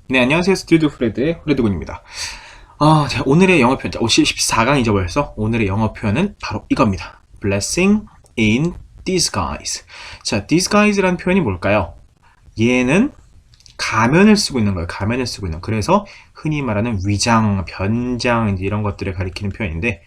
네, 안녕하세요. 스튜디오 프레드의 프레드군입니다. 자, 오늘의 영어 표현, 14강이죠 벌써. 오늘의 영어 표현은 바로 이겁니다. Blessing in disguise. 자, disguise라는 표현이 뭘까요? 얘는 가면을 쓰고 있는 거예요. 가면을 쓰고 있는. 그래서 흔히 말하는 위장, 변장, 이제 이런 것들을 가리키는 표현인데,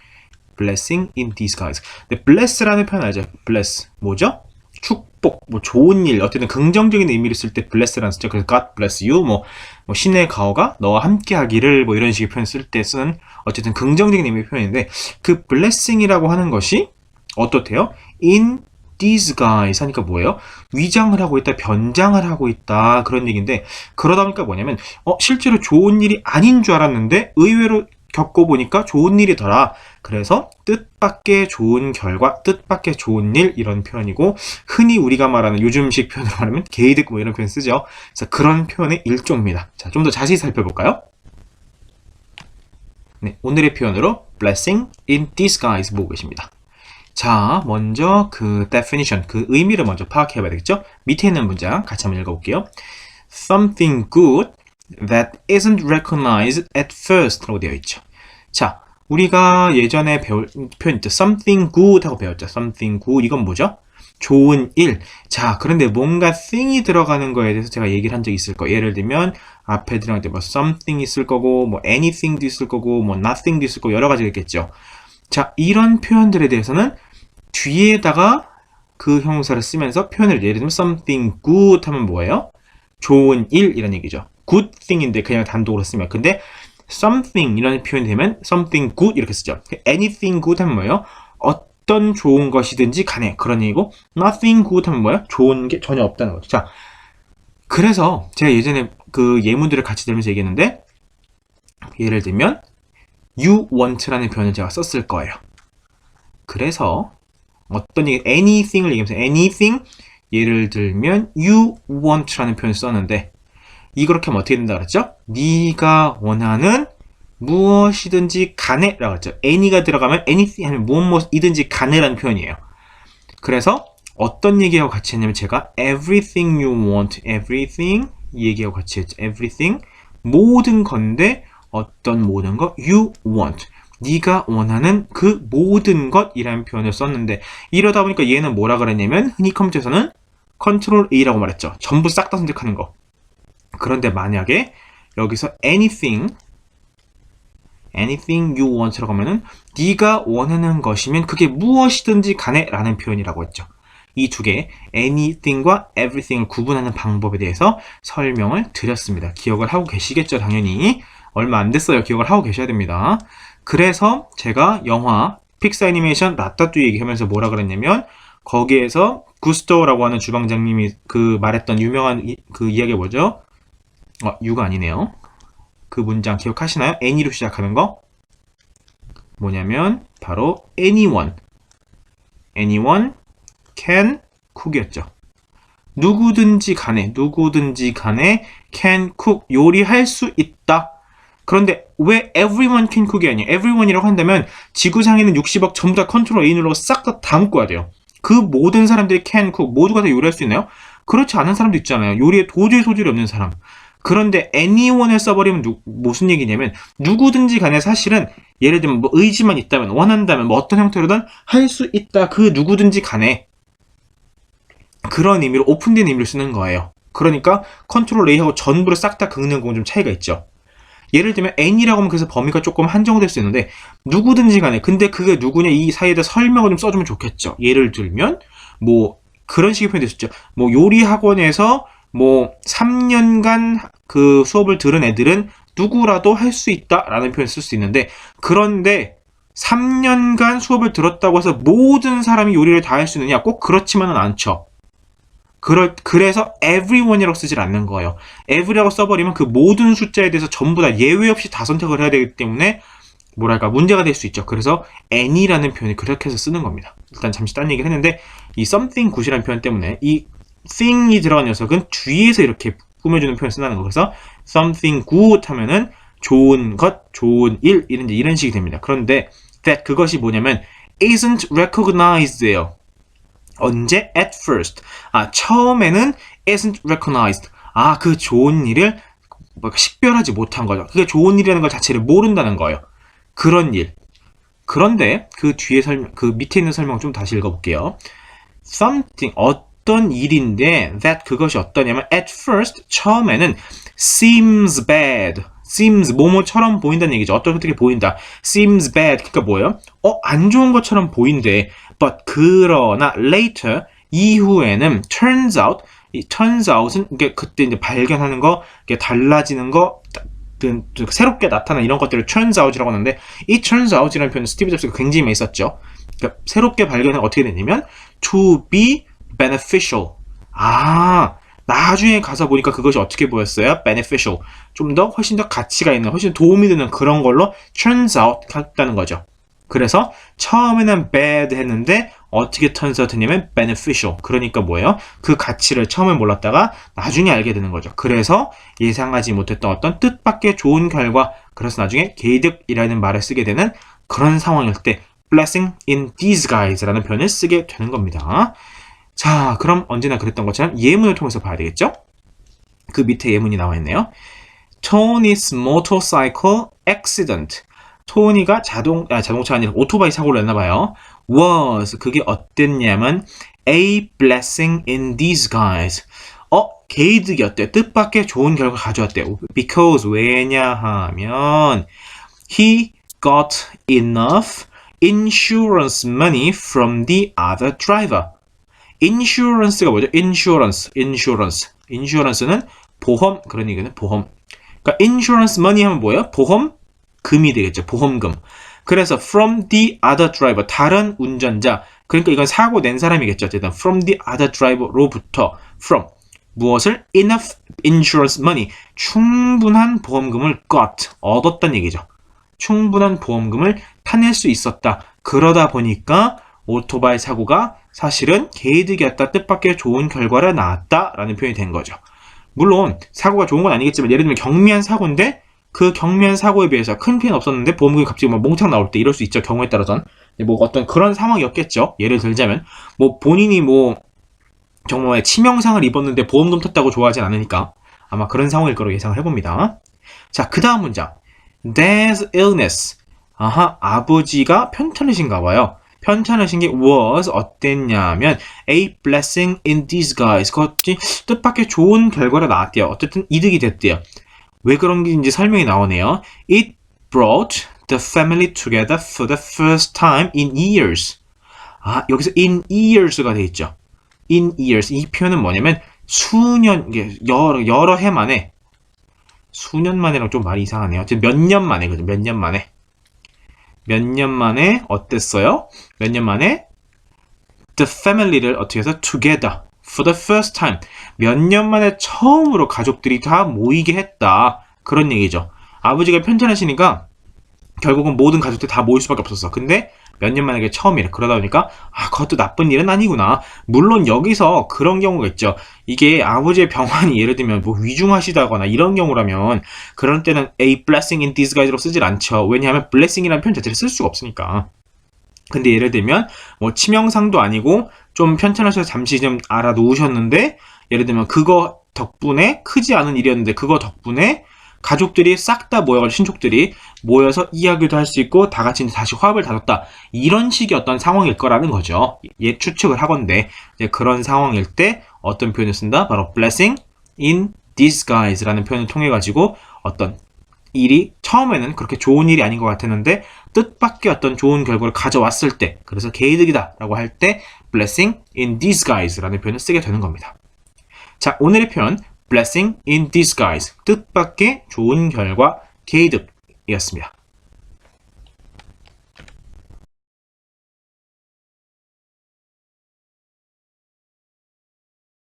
blessing in disguise. 근데 bless라는 표현 알죠? bless. 뭐죠? 축복, 뭐 좋은 일, 어쨌든 긍정적인 의미를 쓸 때 bless라는 쓰죠. 그래서 God bless you, 뭐 신의 가호가 너와 함께 하기를, 뭐 이런 식의 표현 쓸 때 쓰는 어쨌든 긍정적인 의미의 표현인데, 그 blessing이라고 하는 것이 어떻대요? in disguise 하니까 뭐예요? 위장을 하고 있다, 변장을 하고 있다, 그런 얘기인데, 그러다 보니까 뭐냐면, 실제로 좋은 일이 아닌 줄 알았는데, 의외로 겪어보니까 좋은 일이더라. 그래서 뜻밖의 좋은 결과, 뜻밖의 좋은 일, 이런 표현이고, 흔히 우리가 말하는 요즘식 표현으로 말하면 개이득 뭐 이런 표현 쓰죠. 그래서 그런 표현의 일종입니다. 자, 좀 더 자세히 살펴볼까요? 네, 오늘의 표현으로 blessing in disguise 보고 계십니다. 자, 먼저 그 definition, 그 의미를 먼저 파악해 봐야 되겠죠? 밑에 있는 문장 같이 한번 읽어볼게요. Something good that isn't recognized at first 라고 되어 있죠. 자, 우리가 예전에 배울 표현 있죠. something good 하고 배웠죠. something good. 이건 뭐죠? 좋은 일. 자, 그런데 뭔가 thing이 들어가는 거에 대해서 제가 얘기를 한 적이 있을 거예요. 예를 들면 앞에 들어갈 때 뭐 something 있을 거고, 뭐 anything도 있을 거고, 뭐 nothing도 있을 거고, 여러 가지가 있겠죠. 자, 이런 표현들에 대해서는 뒤에다가 그 형용사를 쓰면서 표현을 예를 들면 something good 하면 뭐예요? 좋은 일 이런 얘기죠. good thing인데 그냥 단독으로 쓰면. 근데 something 이라는 표현이 되면 something good 이렇게 쓰죠. anything good 하면 뭐예요? 어떤 좋은 것이든지 간에 그런 얘기고, nothing good 하면 뭐예요? 좋은 게 전혀 없다는 거죠. 자, 그래서 제가 예전에 그 예문들을 같이 들으면서 얘기했는데, 예를 들면 you want라는 표현을 제가 썼을 거예요. 그래서 어떤 얘기, anything을 얘기하면서 anything, 예를 들면 you want라는 표현을 썼는데, 이렇게 하면 어떻게 된다 그랬죠? 네가 원하는 무엇이든지 간에 라고 했죠. any가 들어가면 anything 하면 무엇이든지 간에라는 표현이에요. 그래서 어떤 얘기하고 같이 했냐면 제가 everything you want, everything 이 얘기하고 같이 했죠. everything 모든 건데 어떤 모든 것 you want 네가 원하는 그 모든 것이라는 표현을 썼는데, 이러다 보니까 얘는 뭐라 그랬냐면 흔히 컴퓨터에서는 컨트롤 A라고 말했죠. 전부 싹 다 선택하는 거. 그런데 만약에 여기서 anything you want라고 하면은 네가 원하는 것이면 그게 무엇이든지 간에 라는 표현이라고 했죠. 이 두 개, anything과 everything을 구분하는 방법에 대해서 설명을 드렸습니다. 기억을 하고 계시겠죠? 당연히. 얼마 안 됐어요. 기억을 하고 계셔야 됩니다. 그래서 제가 영화 픽사 애니메이션 라따뚜이 얘기하면서 뭐라 그랬냐면, 거기에서 구스토라고 하는 주방장님이 그 말했던 유명한 그 이야기가 뭐죠? 유가 아니네요. 그 문장 기억하시나요? any로 시작하는 거 뭐냐면 바로 anyone can cook이었죠. 누구든지 간에 can cook, 요리할 수 있다. 그런데 왜 everyone can cook이 아니에요? everyone이라고 한다면 지구상에는 60억 전부 다 컨트롤 A 눌러서 싹 다 묶어야 돼요. 그 모든 사람들이 can cook, 모두가 다 요리할 수 있나요? 그렇지 않은 사람도 있잖아요. 요리에 도저히 소질이 없는 사람. 그런데 anyone을 써버리면 무슨 얘기냐면 누구든지 간에 사실은 예를 들면 뭐 의지만 있다면, 원한다면, 뭐 어떤 형태로든 할 수 있다. 그 누구든지 간에 그런 의미로 오픈된 의미를 쓰는 거예요. 그러니까 컨트롤 A하고 전부를 싹 다 긁는 건 좀 차이가 있죠. 예를 들면 any라고 하면 그래서 범위가 조금 한정될 수 있는데 누구든지 간에, 근데 그게 누구냐 이 사이에 대해 설명을 좀 써주면 좋겠죠. 예를 들면 뭐 그런 식의 표현이 됐었죠. 뭐 요리 학원에서 뭐 3년간 그 수업을 들은 애들은 누구라도 할 수 있다라는 표현을 쓸 수 있는데, 그런데 3년간 수업을 들었다고 해서 모든 사람이 요리를 다 할 수 있느냐? 꼭 그렇지만은 않죠. 그래서 everyone이라고 쓰질 않는 거예요. every라고 써버리면 그 모든 숫자에 대해서 전부 다 예외 없이 다 선택을 해야 되기 때문에 뭐랄까 문제가 될 수 있죠. 그래서 any라는 표현을 그렇게 해서 쓰는 겁니다. 일단 잠시 딴 얘기를 했는데, 이 something good이라는 표현 때문에 이 thing이 들어간 녀석은 뒤에서 이렇게 꾸며주는 표현을 쓴다는 거. 그래서 something good 하면은 좋은 것, 좋은 일, 이런 식이 됩니다. 그런데 that 그것이 뭐냐면 isn't recognized예요. 언제? at first. 처음에는 isn't recognized. 그 좋은 일을 식별하지 못한 거죠. 그게 좋은 일이라는 것 자체를 모른다는 거예요. 그런 일. 그런데 그 뒤에 그 밑에 있는 설명 좀 다시 읽어볼게요. Something, 어떤 일인데 that 그것이 어떠냐면 at first 처음에는 seems bad. seems 뭐뭐처럼 보인다는 얘기죠. 어떻게 보인다. seems bad. 그러니까 뭐예요? 안 좋은 것처럼 보인대. but 그러나 later 이후에는 turns out 이 turns out은 이게 그때 이제 발견하는 거, 이게 달라지는 거, 새롭게 나타난 이런 것들을 turns out이라고 하는데 이 turns out이라는 표현은 스티브 잡스가 굉장히 많이 썼죠. 그러니까 새롭게 발견은 어떻게 되냐면 to be beneficial. 나중에 가서 보니까 그것이 어떻게 보였어요? beneficial. 좀 더 훨씬 더 가치가 있는, 훨씬 도움이 되는 그런 걸로 turns out 했다는 거죠. 그래서 처음에는 bad 했는데 어떻게 turns out 했냐면 beneficial. 그러니까 뭐예요? 그 가치를 처음에 몰랐다가 나중에 알게 되는 거죠. 그래서 예상하지 못했던 어떤 뜻밖의 좋은 결과, 그래서 나중에 개이득이라는 말을 쓰게 되는 그런 상황일 때 blessing in disguise라는 표현을 쓰게 되는 겁니다. 자, 그럼 언제나 그랬던 것처럼 예문을 통해서 봐야 되겠죠? 그 밑에 예문이 나와 있네요. Tony's motorcycle accident. 토니가 자동차 아니라 오토바이 사고를 냈나봐요. was, 그게 어땠냐면 a blessing in disguise. 개이득이었대. 뜻밖의 좋은 결과 가져왔대. because, 왜냐하면 he got enough insurance money from the other driver. insurance가 뭐죠? insurance는 보험, 그런 얘기는 보험. 그러니까 insurance money 하면 뭐예요? 보험금이 되겠죠. 보험금. 그래서 from the other driver, 다른 운전자. 그러니까 이건 사고 낸 사람이겠죠. 어쨌든 from the other driver로부터 from 무엇을? enough insurance money, 충분한 보험금을 얻었다는 얘기죠. 충분한 보험금을 타낼 수 있었다. 그러다 보니까 오토바이 사고가 사실은 개이득이었다. 뜻밖의 좋은 결과를 낳았다라는 표현이 된 거죠. 물론 사고가 좋은 건 아니겠지만 예를 들면 경미한 사고인데 그 경미한 사고에 비해서 큰 피해는 없었는데 보험금이 갑자기 몽창 나올 때 이럴 수 있죠. 경우에 따라서는 어떤 그런 상황이었겠죠. 예를 들자면 본인이 정말 치명상을 입었는데 보험금 탔다고 좋아하진 않으니까 아마 그런 상황일 거로 예상을 해봅니다. 자, 그 다음 문장. Dad's illness. 아버지가 편찮으신가 봐요. 편찮으신 게 was 어땠냐면 a blessing in disguise. 그것이 뜻밖의 좋은 결과를 낳았대요. 어쨌든 이득이 됐대요. 왜 그런 게 설명이 나오네요. It brought the family together for the first time in years. 여기서 in years가 돼 있죠. in years. 이 표현은 뭐냐면 수년, 여러 해 만에, 수년 만에랑 좀 말이 이상하네요. 몇 년 만에, 그죠? 몇 년 만에 어땠어요? 몇 년 만에 the family를 어떻게 해서 together for the first time. 몇 년 만에 처음으로 가족들이 다 모이게 했다. 그런 얘기죠. 아버지가 편찮으시니까 결국은 모든 가족들이 다 모일 수밖에 없었어. 근데 몇 년 만에 그게 처음이래. 그러다 보니까 그것도 나쁜 일은 아니구나. 물론 여기서 그런 경우가 있죠. 이게 아버지의 병환이 예를 들면 위중하시다거나 이런 경우라면 그런 때는 a blessing in disguise로 쓰질 않죠. 왜냐하면 blessing이라는 표현 자체를 쓸 수가 없으니까. 근데 예를 들면 치명상도 아니고 좀 편찮으셔서 잠시 좀 알아 놓으셨는데 예를 들면 그거 덕분에 크지 않은 일이었는데 그거 덕분에 가족들이 싹 다 모여가지고 친족들이 모여서 이야기도 할 수 있고 다 같이 다시 화합을 다졌다. 이런 식의 어떤 상황일 거라는 거죠. 추측을 하건대 그런 상황일 때 어떤 표현을 쓴다? 바로 blessing in disguise라는 표현을 통해 가지고 어떤 일이 처음에는 그렇게 좋은 일이 아닌 것 같았는데 뜻밖의 어떤 좋은 결과를 가져왔을 때, 그래서 개이득이다 라고 할 때 blessing in disguise라는 표현을 쓰게 되는 겁니다. 자, 오늘의 표현 blessing in disguise, 뜻밖의 좋은 결과, 개이득이었습니다.